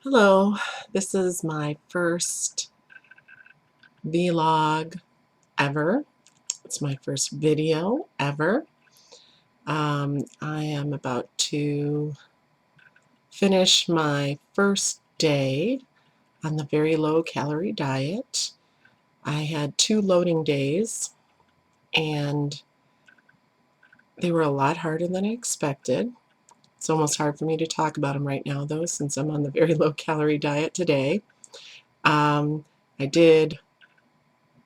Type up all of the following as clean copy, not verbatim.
Hello, this is my first vlog ever. It's my first video ever. I am about to finish my first day on the very low calorie diet. I had 2 loading days and they were a lot harder than I expected. It's almost hard for me to talk about them right now though, since I'm on the very low calorie diet today. Um, I did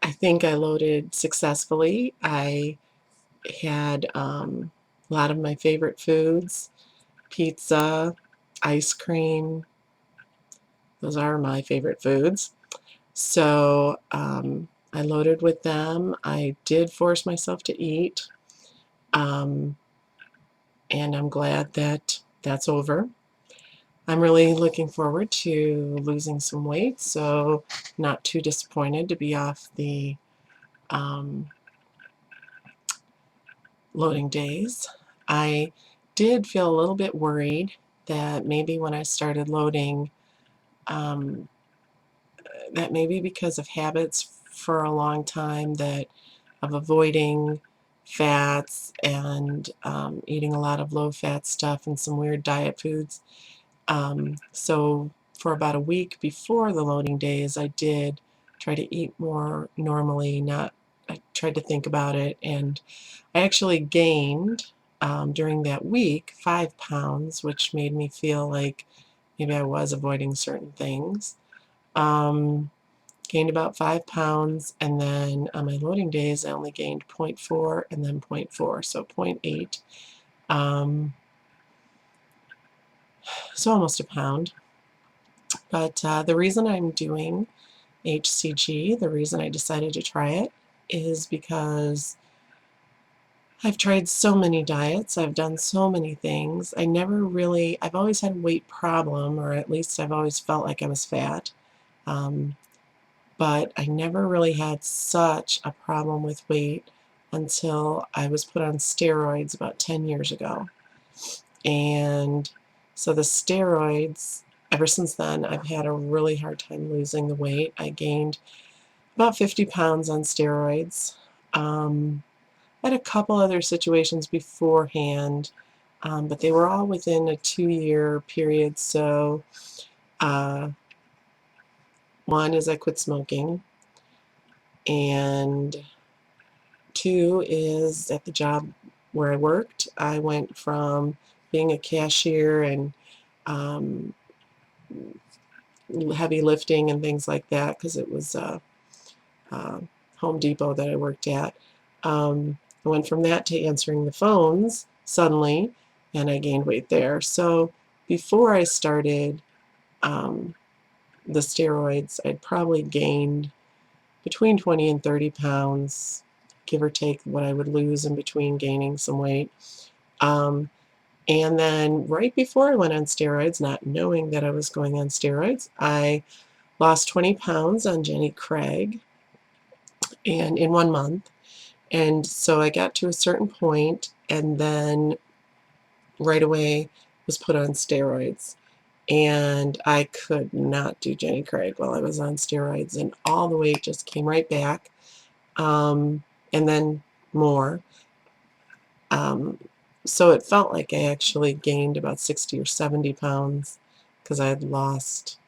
I think I loaded successfully. I had a lot of my favorite foods, pizza, ice cream. Those are my favorite foods. So I loaded with them. I did force myself to eat, um, and I'm glad that that's over. I'm really looking forward to losing some weight, so not too disappointed to be off the um, loading days. I did feel a little bit worried that maybe when I started loading, um, that maybe because of habits for a long time that of avoiding fats and eating a lot of low-fat stuff and some weird diet foods. So for about a week before the loading days, I did try to eat more normally. I tried to think about it, and I actually gained during that week 5 pounds, which made me feel like maybe I was avoiding certain things. Um, Gained about 5 pounds, and then on my loading days, I only gained 0.4 and then 0.4, so 0.8. So almost a pound. But the reason I'm doing HCG, the reason I decided to try it, is because I've tried so many diets, I've done so many things. I've always had a weight problem, or at least I've always felt like I was fat. Um, but I never really had such a problem with weight until I was put on steroids about 10 years ago. And so the steroids, ever since then, I've had a really hard time losing the weight. I gained about 50 pounds on steroids. I had a couple other situations beforehand, but they were all within a 2-year period. So uh, one is I quit smoking, and two is at the job where I worked. I went from being a cashier and um, heavy lifting and things like that, because it was uh, Home Depot that I worked at. I went from that to answering the phones suddenly, and I gained weight there. So before I started um, the steroids, I'd probably gained between 20 and 30 pounds, give or take what I would lose in between gaining some weight. Um, and then right before I went on steroids, not knowing that I was going on steroids, I lost 20 pounds on Jenny Craig, and in 1 month. And so I got to a certain point, and then right away was put on steroids. And I could not do Jenny Craig while I was on steroids, and all the weight just came right back, and then more. Um, so it felt like I actually gained about 60 or 70 pounds because I had lost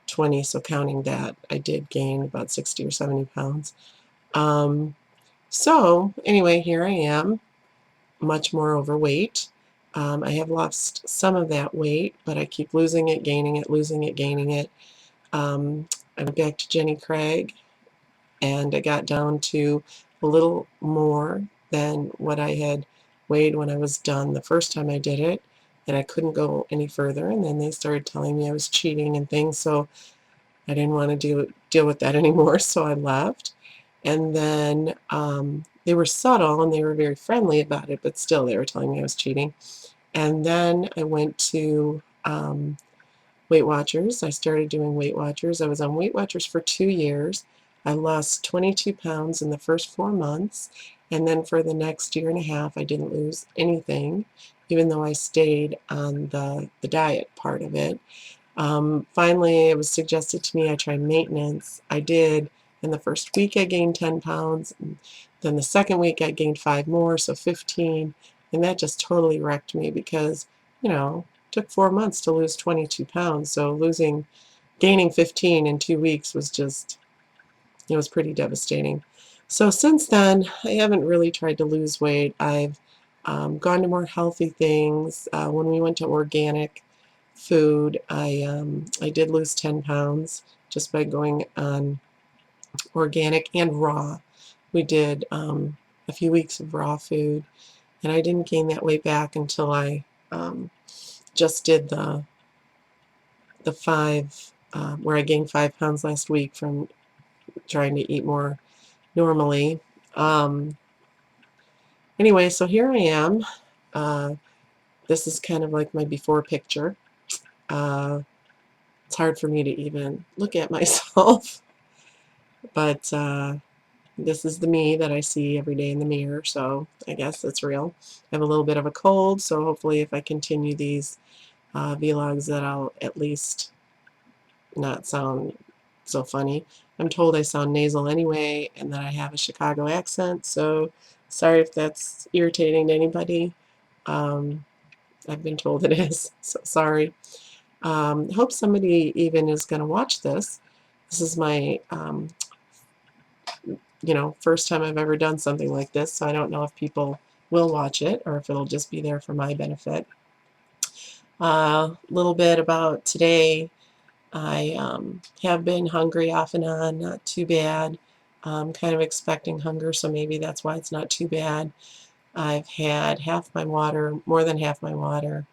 20, so counting that, I did gain about 60 or 70 pounds. So anyway, here I am, much more overweight. I have lost some of that weight, but I keep losing it, gaining it, losing it, gaining it. I went back to Jenny Craig, and I got down to a little more than what I had weighed when I was done the first time I did it, and I couldn't go any further. And then they started telling me I was cheating and things, so I didn't want to deal with that anymore, so I left. And then they were subtle and they were very friendly about it, but still they were telling me I was cheating. And then I went to Weight Watchers. I started doing Weight Watchers. I was on Weight Watchers for 2 years. I lost 22 pounds in the first 4 months, and then for the next year and a half, I didn't lose anything, even though I stayed on the diet part of it. Finally, it was suggested to me I try maintenance. I did. In the first week, I gained 10 pounds. And then the second week, I gained 5 more, so 15. And that just totally wrecked me because, it took 4 months to lose 22 pounds. So gaining 15 in 2 weeks was just, it was pretty devastating. So since then, I haven't really tried to lose weight. I've gone to more healthy things. When we went to organic food, I did lose 10 pounds just by going on organic and raw. We did a few weeks of raw food, and I didn't gain that weight back until I just did the 5, where I gained 5 pounds last week from trying to eat more normally. Um, anyway, so here I am. Uh, this is kind of like my before picture. Uh, it's hard for me to even look at myself, but this is the me that I see every day in the mirror, so I guess it's real. I have a little bit of a cold, so hopefully if I continue these vlogs that I'll at least not sound so funny. I'm told I sound nasal anyway and that I have a Chicago accent, so sorry if that's irritating to anybody. Um, I've been told it is, so sorry. Hope somebody even is going to watch this. This is my, first time I've ever done something like this, so I don't know if people will watch it or if it'll just be there for my benefit. A little bit about today. I have been hungry off and on, not too bad. I'm kind of expecting hunger, so maybe that's why it's not too bad. I've had half my water, more than half my water.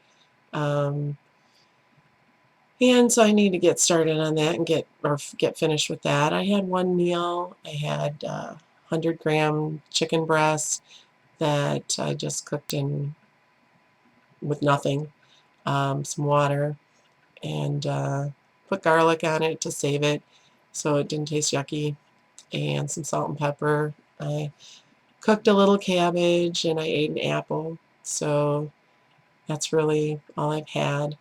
And so I need to get started on that and get finished with that. I had one meal. I had 100-gram chicken breast that I just cooked in with nothing, some water, and put garlic on it to save it so it didn't taste yucky, and some salt and pepper. I cooked a little cabbage and I ate an apple. So that's really all I've had.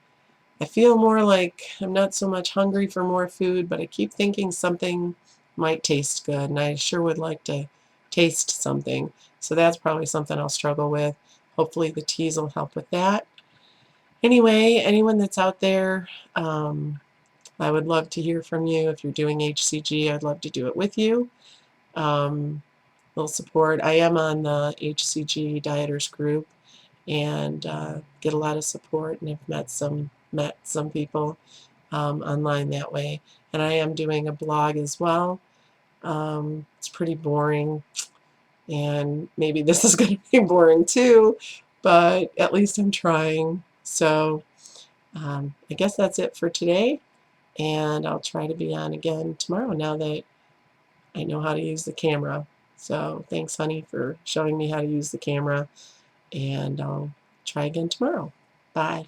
I feel more like I'm not so much hungry for more food, but I keep thinking something might taste good, and I sure would like to taste something. So that's probably something I'll struggle with. Hopefully the teas will help with that. Anyway, anyone that's out there, I would love to hear from you. If you're doing HCG, I'd love to do it with you. Little support. I am on the HCG dieters group and get a lot of support, and have met some people online that way. And I am doing a blog as well. It's pretty boring, and maybe this is going to be boring too, but at least I'm trying. So I guess that's it for today, and I'll try to be on again tomorrow now that I know how to use the camera. So thanks, honey, for showing me how to use the camera, and I'll try again tomorrow. Bye.